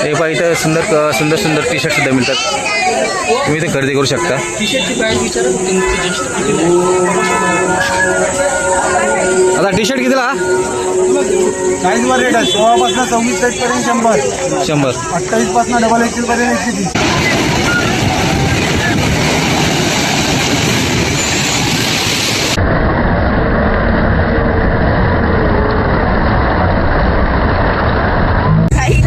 हे पहा इथं सुंदर सुंदर सुंदर टी शर्ट सुद्धा मिळतात. तुम्ही इथे खरेदी करू शकता. आता टी शर्ट कितीला? साईजवर रेट आहे 16 पासून 24 साईज पर्यंत 100 28 पासून डबल एक्सेल पर्यंत 130.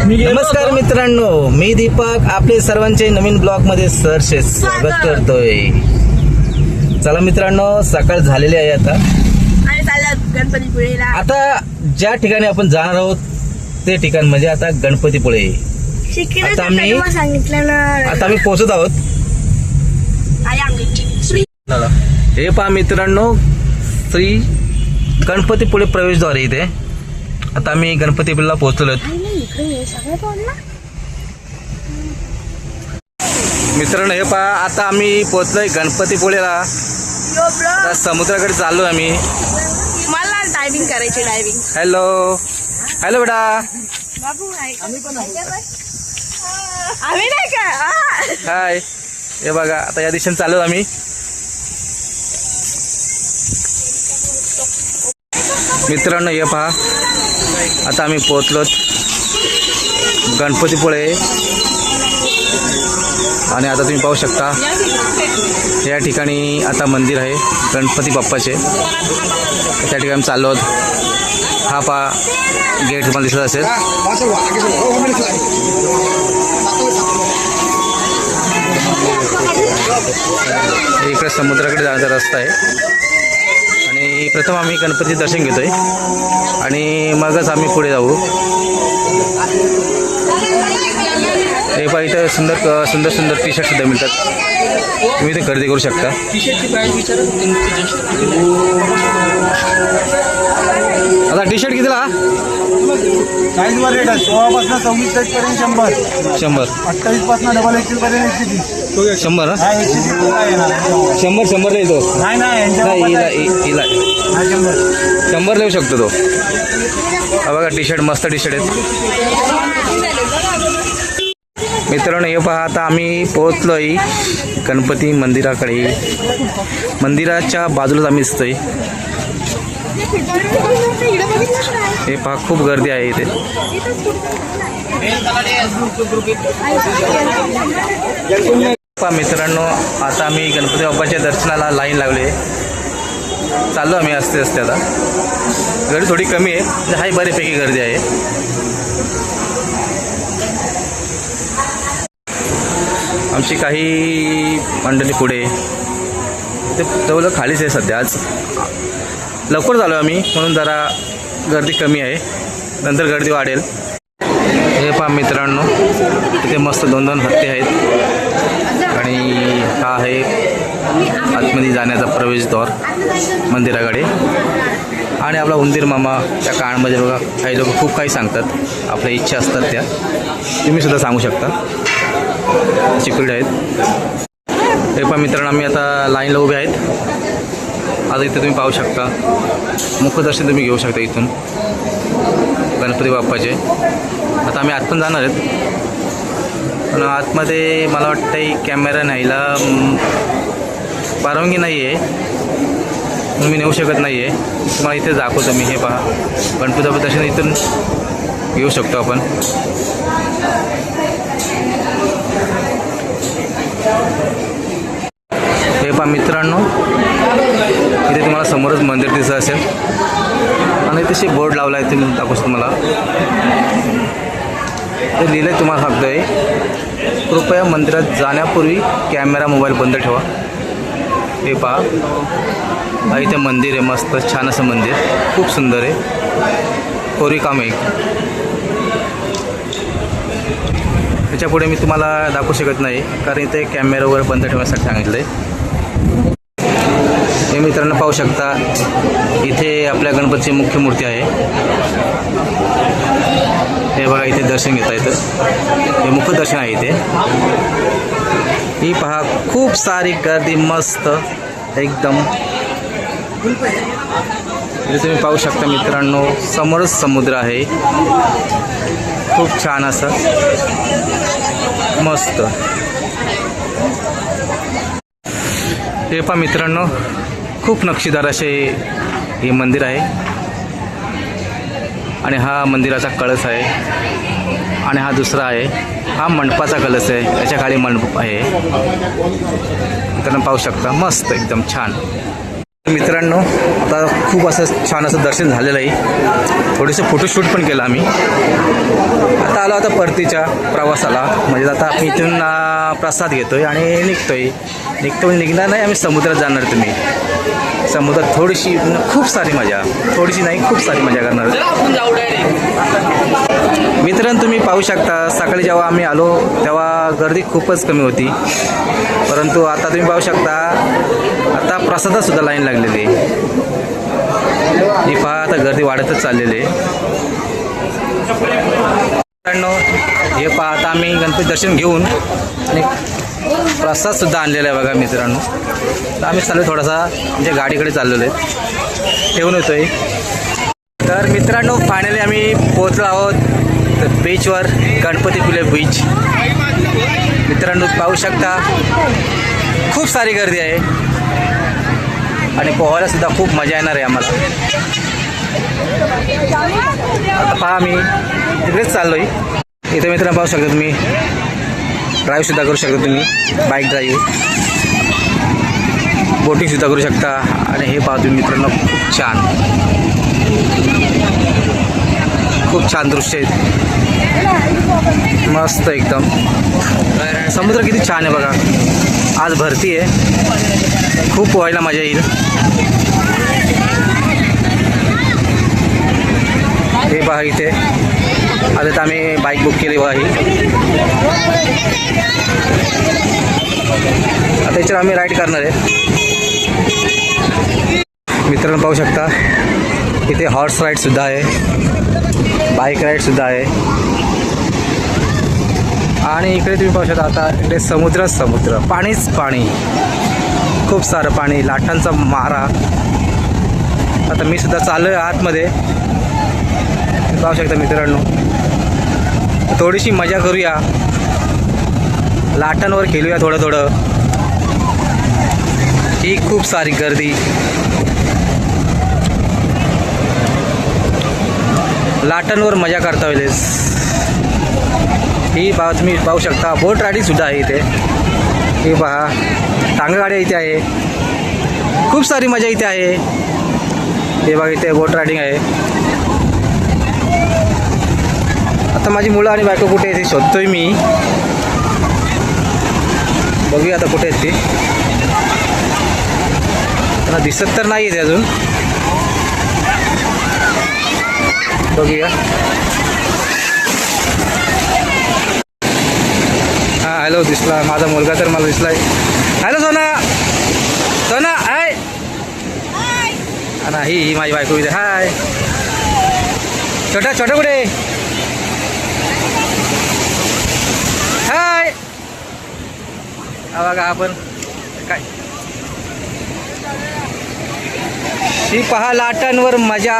नमस्कार मित्रांनो, मी दीपक आपले सर्वांचे नवीन ब्लॉगमध्ये सहर्ष स्वागत करतोय. चला मित्रांनो, सकाळ झालेली आहे आता. गणपतीपुळेला आता ज्या ठिकाणी आपण जाणार आहोत ते ठिकाण म्हणजे आता गणपतीपुळे. आता आम्ही पोहोचत आहोत. हे पहा मित्रांनो, श्री गणपतीपुळे प्रवेशद्वार इथे. आता आम्ही गणपतीपुळेला पोहोचलो. मित्रांनो हे पहा, आता आम्ही पोहोचलोय गणपतीपुळेला. समुद्राकडे चाललो आम्ही. मला डायव्हिंग करायची. डायव्हिंग. हॅलो हॅलो बेटा. आम्ही नाही का. हाय. हे बघा आता या दिशेने चाललो आम्ही. मित्रांनो हे पहा, आता आम्ही पोहोचलो गणपतीपुळे. आणि आता तुम्ही पाहू शकता या ठिकाणी आता मंदिर आहे गणपती बाप्पाचे. त्या ठिकाणी चाललो आहोत. हा पहा गेट तुम्हाला दिसत असेल. इकडे समुद्राकडे जाण्याचा रस्ता आहे. आणि प्रथम आम्ही गणपती दर्शन घेतोय आणि मगच आम्ही पुढे जाऊ. हे पहा इथं सुंदर सुंदर सुंदर टी शर्ट सुद्धा मिळतात. तुम्ही इथे खरेदी करू शकता. आता टी शर्ट कितीला? साईजवर रेट आहे 16 पासून 24 साईज पर्यंत 100 28 पासून डबल एक्सेल पर्यंत 130. 100 ना? 100 येतो. नाही हिला 100 लिहू शकतो तो. हा बघा टी शर्ट, मस्त टी शर्ट आहेत. मित्रांनो हे पहा, आता आम्ही पोहोचलोय गणपती मंदिराकडे. मंदिराच्या बाजूलाच आम्ही दिसतोय. हे पहा खूप गर्दी आहे इथे. पहा मित्रांनो, आता आम्ही गणपती बाप्पाच्या दर्शनाला लाईन लागले. चाललो आम्ही असते आता. गर्दी थोडी कमी आहे, म्हणजे हाय बऱ्यापैकी गर्दी आहे. आमची काही मंडळी पुढे ते जवळ खालीच आहे सध्या. आज लवकर झालो आम्ही म्हणून जरा गर्दी कमी आहे, नंतर गर्दी वाढेल. हे पहा मित्रांनो, तिथे मस्त 2-2 हत्ती आहेत. आणि हा आहे आतमध्ये जाण्याचा प्रवेशद्वार मंदिराकडे. आणि आपला उंदीर मामा त्या काळामध्ये बघा, काही लोक खूप काही सांगतात, आपल्या इच्छा असतात त्या तुम्हीसुद्धा सांगू शकता. सिक्युरिटी आहेत. हे पहा मित्रांनो, आम्ही आता लाईनला उभे आहेत. आता इथे तुम्ही पाहू शकता, मुखदर्शन तुम्ही घेऊ शकता इथून गणपती बाप्पाचे. आता आम्ही आत पण जाणार आहेत, पण आतमध्ये मला वाटतं कॅमेरा न्यायला परवानगी नाही आहे, म्हणून मी नेऊ शकत नाही आहे. तुम्हाला इथे दाखवतो मी. हे पहा, गणपती बाप्पा दर्शन इथून घेऊ शकतो आपण. हे पहा मित्रांनो, इथे तुम्हाला समोरच मंदिर दिसत असेल आणि तसे बोर्ड लावला आहे, तुम्ही दाखवतो तुम्हाला. ते लिहिलं आहे, तुम्हाला सांगतोय, कृपया मंदिरात जाण्यापूर्वी कॅमेरा मोबाईल बंद ठेवा. हे पहा, इथे मंदिर आहे, मस्त छान असं मंदिर, खूप सुंदर आहे, कोरीव काम आहे. त्याच्या पुढे मी तुम्हाला दाखवू शकत नाही, कारण इथे कॅमेरा वगैरे बंद ठेवण्यासाठी सांगितलं आहे. हे मित्रांनो पाहू शकता, इथे आपल्या गणपतीची मुख्य मूर्ती आहे. हे बघा, इथे दर्शन घेता येतं. हे मुखदर्शन आहे इथे. ही पहा, खूप सारी गर्दी, मस्त एकदम. इथे तुम्ही पाहू शकता मित्रांनो, समोरच समुद्र आहे. खूप छान असं मस्त. हे पहा मित्रांनो, खूप नक्षीदार असे हे मंदिर आहे आणि हा मंदिराचा कळस आहे आणि हा दुसरा आहे, हा मंडपाचा कलश आहे. याच्या खाली मंडप आहे. मित्रांनो पाहू शकता, मस्त एकदम छान. मित्रांनो आता खूप असं छान असं दर्शन झालेलं आहे. थोडेसे फोटोशूट पण केलं आम्ही. आता आलो आता परतीच्या प्रवासाला, म्हणजे आता आम्ही इथून प्रसाद घेतोय आणि निघणार नाही, आम्ही समुद्रात जाणार. तुम्ही समुद्रात थोडीशी खूप सारी मजा, थोडीशी नाही खूप सारी मजा करणार. मित्रांनो तुम्ही पाहू शकता, सकाळी जेव्हा आम्ही आलो तेव्हा गर्दी खूपच कमी होती, परंतु आता तुम्ही पाहू शकता आता प्रसादात सुद्धा लाईन लागलेली आहे. ही पहा आता गर्दी वाढतच चाललेली आहे. मित्रांनो हे पहा, आता आम्ही गणपती दर्शन घेऊन आणि प्रसाद सुद्धा आणलेला आहे बघा मित्रांनो. तर आम्ही चाललो थोडासा आमच्या गाडीकडे चाललेलो आहे, ठेवून येतोय. तर मित्रांनो फायनली आम्ही पोहोचलो आहोत तर बीचवर, गणपतीपुळे बीच. मित्रांनो पाहू शकता खूप सारी गर्दी आहे आणि पोहायला सुद्धा खूप मजा येणार आहे आम्हाला. आता पहा आम्ही तिकडेच चाललो आहे. इथे मित्रांनो पाहू शकता तुम्ही, ड्राईव्ह सुद्धा करू शकता तुम्ही, बाईक ड्राईव्ह, बोटिंग सुद्धा करू शकता. आणि हे पहा तुम्ही मित्रांनो, खूप छान दृश्य आहेत, मस्त एकदम. समुद्र किती छान आहे बघा. आज भरती आहे, खूप पोहायला मजा येईल. हे पहा इथे आता आम्ही बाईक बुक केली बघा ही. आता याच्यावर आम्ही राईड करणार आहे. मित्रांनो पाहू शकता इथे हॉर्स राईड सुद्धा आहे, बाईक राईड सुद्धा आहे. आणि इकडे तुम्ही पाहू शकता आता इकडे समुद्र, पाणीच पाणी, खूप सारं पाणी, लाटांचा मारा. आता मी सुद्धा चाललो आहे आतमध्ये, पाहू शकता मित्रांनो. थोडीशी मजा करूया, लाटांवर खेळूया थोडं. ही खूप सारी गर्दी, लाटांवर मजा करता वेळेस. ही पहा तुम्ही पाहू शकता, बोट रायडिंग सुद्धा आहे इथे. ही पहा टांगगाड्या इथे आहे, खूप सारी मजा इथे आहे. हे बघा इथे बोट रायडिंग आहे. आता माझी मुलं आणि बायको कुठे आहे ते शोधतोय मी, बघूया आता कुठे आहेत ते. त्यांना दिसत तर नाही आहे अजून, बघूया. हां हॅलो, दिसला माझा मुलगा तर मला दिसलाय. हॅलो सोना, हाय. नाही ही माझी बायको इथे. हाय छोटा कुठे, हाय. बघा आपण काय, ही पहा लाटांवर मजा,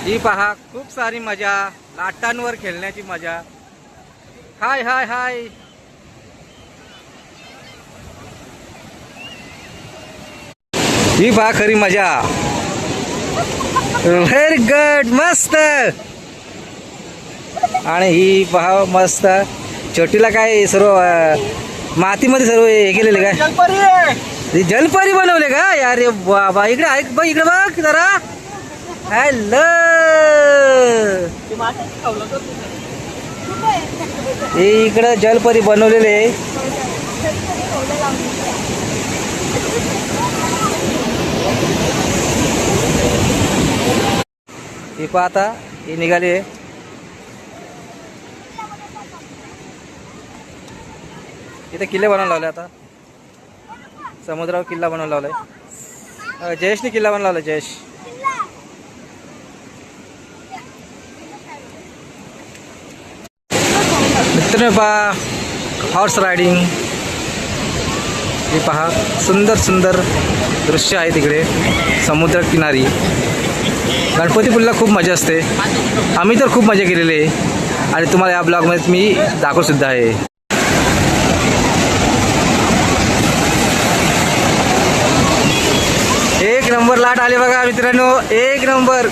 ही पहा खूप सारी मजा, लाटांवर खेळण्याची मजा. हाय हाय हाय. ही पहा खरी मजा. व्हेरी गुड, मस्त. आणि ही पहा मस्त, छोटीला काय सर्व मातीमध्ये सर्व हे केलेले काय, जलपरी बनवले का यार. बाबा इकडे ऐक बघ, इकडे बघ जरा. हॅलो, इकडं जलपरी बनवलेले. हे पहा आता हे निघाले. इथे किल्ले बनवून लावले. आता समुद्रावर किल्ला बनवून लावलाय. जयेशने किल्ला बनवून लावला. जयेश मित्र पहा, हॉर्स रायडिंग हे पहा सुंदर सुंदर दृश्य आहे तिकडे समुद्रकिनारी. गणपतीपुळेला खूप मजा असते. आम्ही तर खूप मजा केलेली आहे आणि तुम्हाला या ब्लॉगमध्ये मी दाखवसुद्धा आहे. एक नंबर लाट आले बघा मित्रांनो, एक नंबर.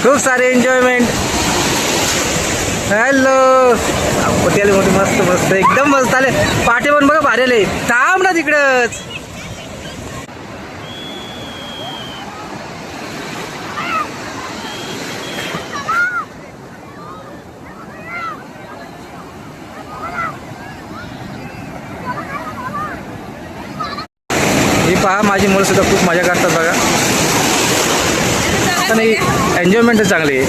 खूप सारे एन्जॉयमेंट. हॅलो पत्याले मोठे मस्त मस्त एकदम मस्त आले. पाटे पण बघा भारी आले. थांब ना तिकडंच. हे पहा माझी मुलं सुद्धा खूप मजा करतात बघा. पण एन्जॉयमेंट चांगली आहे.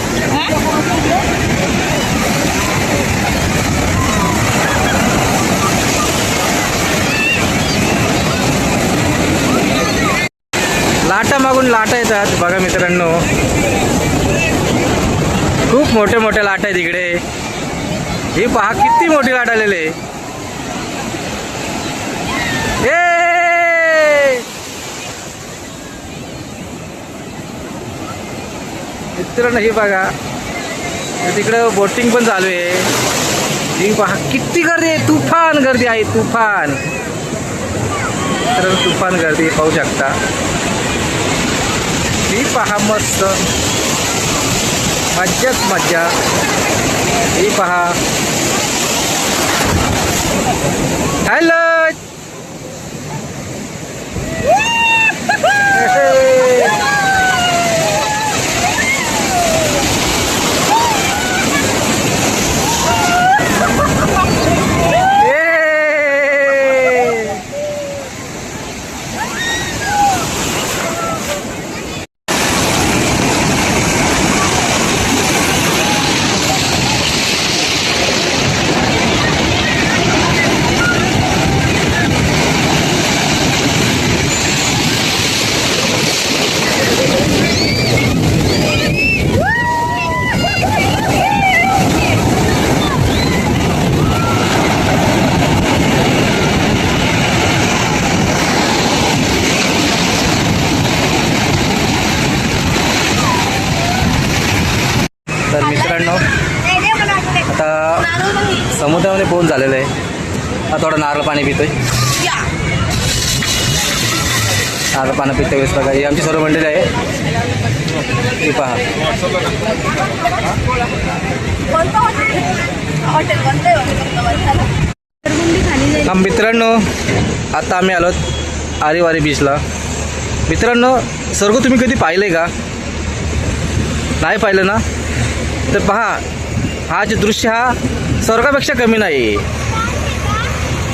लाटा मागून लाटा येतात बघा मित्रांनो. खूप मोठे मोठे लाटा आहेत इकडे. हे पहा किती मोठी लाट आलेली आहे. मित्रांनो हे बघा तिकडं बोटिंग पण चालू आहे. ही पहा किती गर्दी आहे. तुफान गर्दी आहे तुफान. तर तुफान गर्दी पाहू शकता. ही पहा मस्त मज्जाच मज्जा. ही पहा. हॅलो तर मित्रांनो आता समुद्रामध्ये पोहून झालेलं आहे. आता थोडं नारळ पाणी पितोय. नारळ पाणी पितोय वेळेस बघा ही आमची सर्व मंडळी आहे. ही पहा मित्रांनो आता आम्ही आलो आरेवारे बीचला. मित्रांनो स्वर्ग तुम्ही कधी पाहिलं का? नाही पाहिलं ना? तर पहा हा जे दृश्य हा स्वर्गापेक्षा कमी नाही.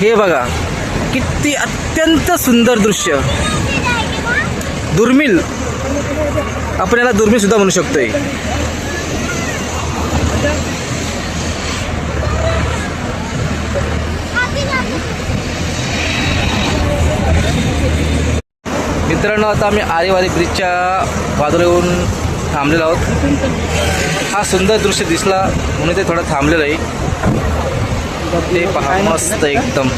हे बघा किती अत्यंत सुंदर दृश्य. दुर्मिळ आपण याला दुर्मिळ सुद्धा म्हणू शकतोय. मित्रांनो आता आम्ही आरेवारे ब्रिजच्या बाजूला येऊन थांबलेलो आहोत. हा सुंदर दृश्य दिसला म्हणून ते थोडं थांबलेलं आहे. ते पहा मस्त एकदम.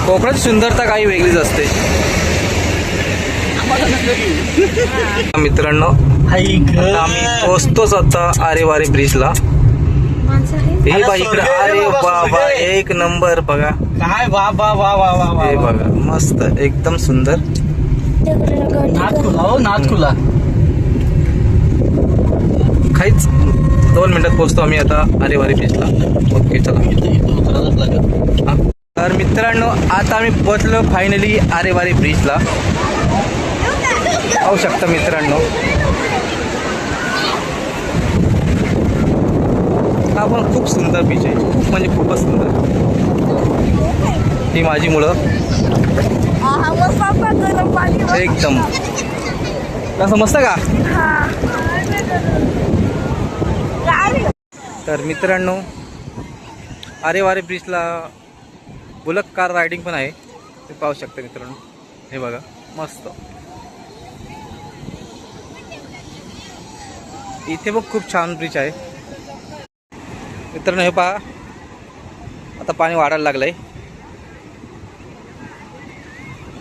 कोकणाची सुंदरता काही वेगळीच असते. मित्रांनो आता आम्ही पोहोचतोच आता आरेवारे ब्रिजला. हे बघा इकडे. अरे बाबा एक नंबर बघा. काय वा वा वा वा वा वा. हे बघा मस्त एकदम सुंदर. नाथकुला हो नाथकुला. काहीच 2 मिनिटात पोहोचतो आम्ही आता आरेवारे बीचला. ओके चला. तर मित्रांनो आता आम्ही पोहोचलो फायनली आरेवारे ब्रिजला. पाहू शकता मित्रांनो हा पण खूप सुंदर बीच आहे. खूप म्हणजे खूपच सुंदर. ही माझी मुलं एकदम कसं मस्त का? तर मित्रांनो आरेवारे ब्रिजला बुलक कार रायडिंग पण आहे. ते पाहू शकता मित्रांनो. हे बघा मस्त. इथे बघ खूप छान ब्रिज आहे मित्रांनो. हे पहा आता पाणी वाढायला लागलं आहे.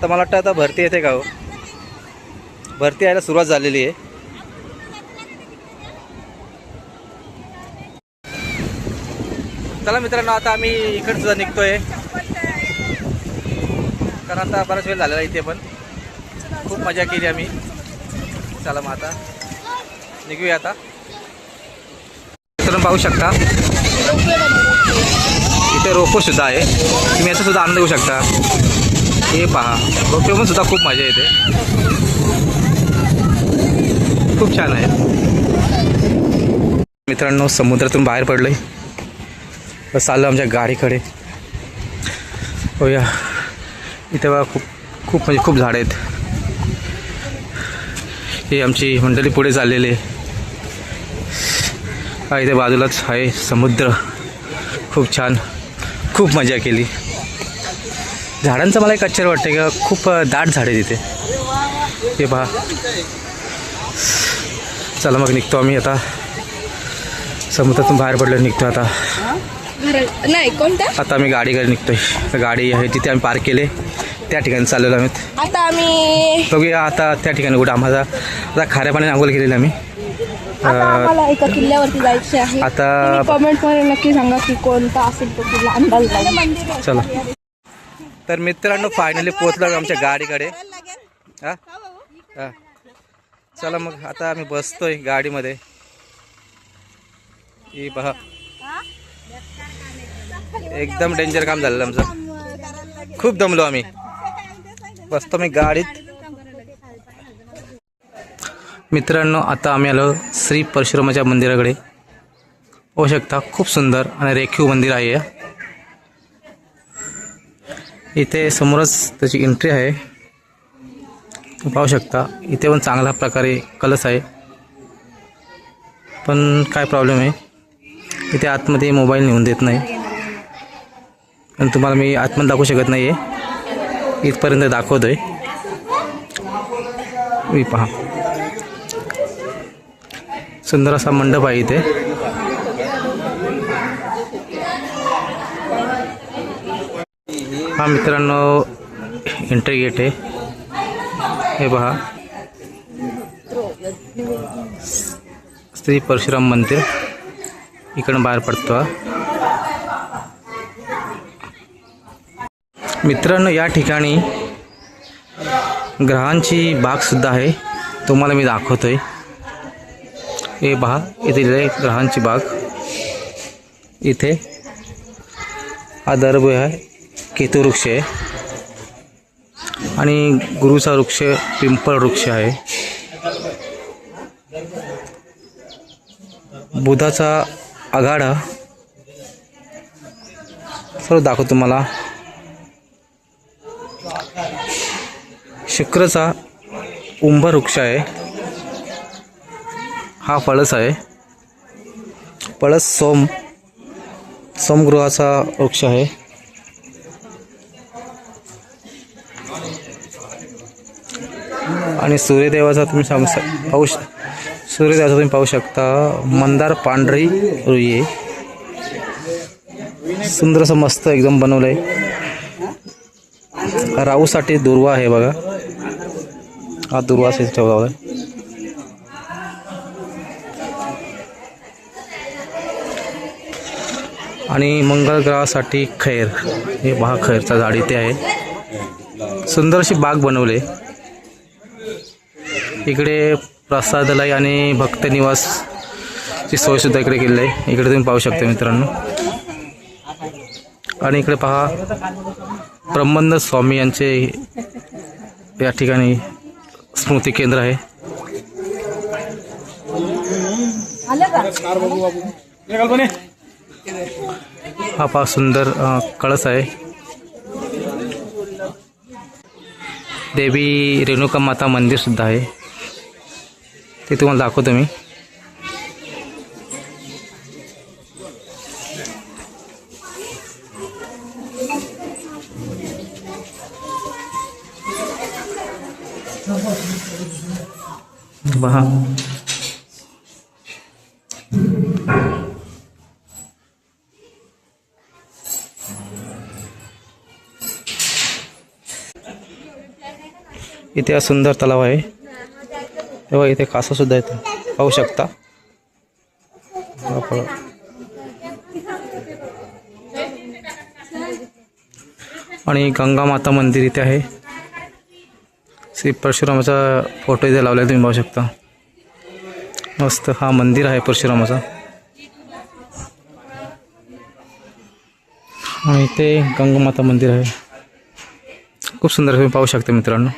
तर मला वाटतं आता भरती येते का हो? भरती यायला सुरुवात झालेली आहे. चला मित्रांनो, आता आम्ही इकडे सुद्धा निघतोय, कारण आता बराच वेळ झालेला इथे पण खूप मजा केली आम्ही. चला मग आता निघूया. आता मित्रांनो पाहू शकता इथे रोपो सुद्धा आहे. तुम्ही याचा सुद्धा आनंद घेऊ शकता. हे पहा, रोपे पण सुद्धा खूप मजा येते, खूप छान आहे. मित्रांनो समुद्रातून बाहेर पडलोय, चाललो आमच्या गाडीकडे. हो या, इथे बघा खूप खूप म्हणजे खूप झाडं आहेत. ही आमची मंडळी पुढे चाललेली आहे. इथे बाजूलाच आहे समुद्र. खूप छान, खूप मजा केली. झाडांचं मला एक आश्चर्य वाटतं का खूप दाट झाडे तिथे. हे पहा. चला मग निघतो आम्ही आता, समुद्रातून बाहेर पडलो, निघतो आता. नाही कोणता आता आम्ही गाडीकडे निघतोय. गाडी आहे तिथे आम्ही पार्क केले, त्या ठिकाणी चाललेलो आम्ही. आता आम्ही बघूया आता त्या ठिकाणी कुठं आम्हाला आता खाऱ्या पाण्याने आंघोळ केलेली आम्ही. आम्हाला एका किल्ल्यावरती जायचे आहे. आता कमेंट मध्ये नक्की सांगा की कोणता असेल तो किल्ला, अंदाज लावून. चला. तर मित्रांनो फायनली पोहोचलो आमच्या गाडीकडे. हां हां, चला मग आता आम्ही बसतोय गाडीमध्ये. ही पहा, एकदम डेंजर काम झालेलं आमचं. खूप दमलो आम्ही. बसतो मी गाडीत. मित्रांनो आता आम्ही आलो श्री परशुरामाच्या मंदिराकडे. पाहू शकता खूप सुंदर आणि रेखीव मंदिर आहे. इथे समोरच त्याची एंट्री आहे. पाहू शकता इथे पण चांगल्या प्रकारे कलश आहे. पण काय प्रॉब्लेम आहे, इथे आतमध्ये मोबाईल नेऊन देत नाही. पण तुम्हाला मी आतमध्ये दाखवू शकत नाही आहे, इथपर्यंत दाखवतोय. मी पहा, सुंदर असा मंडप आहे इथे. हा मित्रांनो एंट्री गेट आहे. हे पहा, श्री परशुराम मंदिर इकडून बाहेर पडतो. मित्रांनो या ठिकाणी ग्रहांची बाग सुद्धा आहे, तुम्हाला मी दाखवतोय. हे पहा, इथे ग्रहांची बाग. इथे हा दरबोय आहे, केतू वृक्ष आहे, आणि गुरुचा वृक्ष पिंपळ वृक्ष आहे. बुधाचा आघाडा सर्व दाखवतो तुम्हाला. शुक्रचा उंबर वृक्ष आहे. हा पळस आहे. पळस सोमगृहाचा वृक्ष आहे. आणि सूर्यदेवाचा तुम्ही सूर्यदेवाचा तुम्ही पाहू शकता. मंदार पांढरी रुई आहे. सुंदर असं मस्त एकदम बनवलं आहे. राहूसाठी दुर्वा आहे बघा. हा दुर्वा असेल ठेवला आहे. आणि मंगळ ग्रहासाठी खैर. हे पहा खैरचा झाड इथे आहे. सुंदर अशी बाग बनवली. इकडे प्रसादालय आणि भक्त निवासची सोय सुद्धा इकडे केलेली आहे. इकडे तुम्ही पाहू शकता मित्रांनो. आणि इकडे पहा ब्रह्मानंद स्वामी यांचे या ठिकाणी स्मृती केंद्र आहे. हा पहा सुंदर कळस आहे. देवी रेणुका माता मंदिर सुद्धा आहे, ते तुम्हाला दाखवतो मी. पहा इथे हा सुंदर तलाव आहे. तेव्हा इथे कासवसुद्धा येतो, पाहू शकता. आणि गंगा माता मंदिर इथे आहे. श्री परशुरामाचा फोटो इथे लावला तुम्ही पाहू शकता. मस्त हा मंदिर आहे परशुरामाचा. आणि इथे गंगा माता मंदिर आहे. खूप सुंदर तुम्ही पाहू शकता मित्रांनो.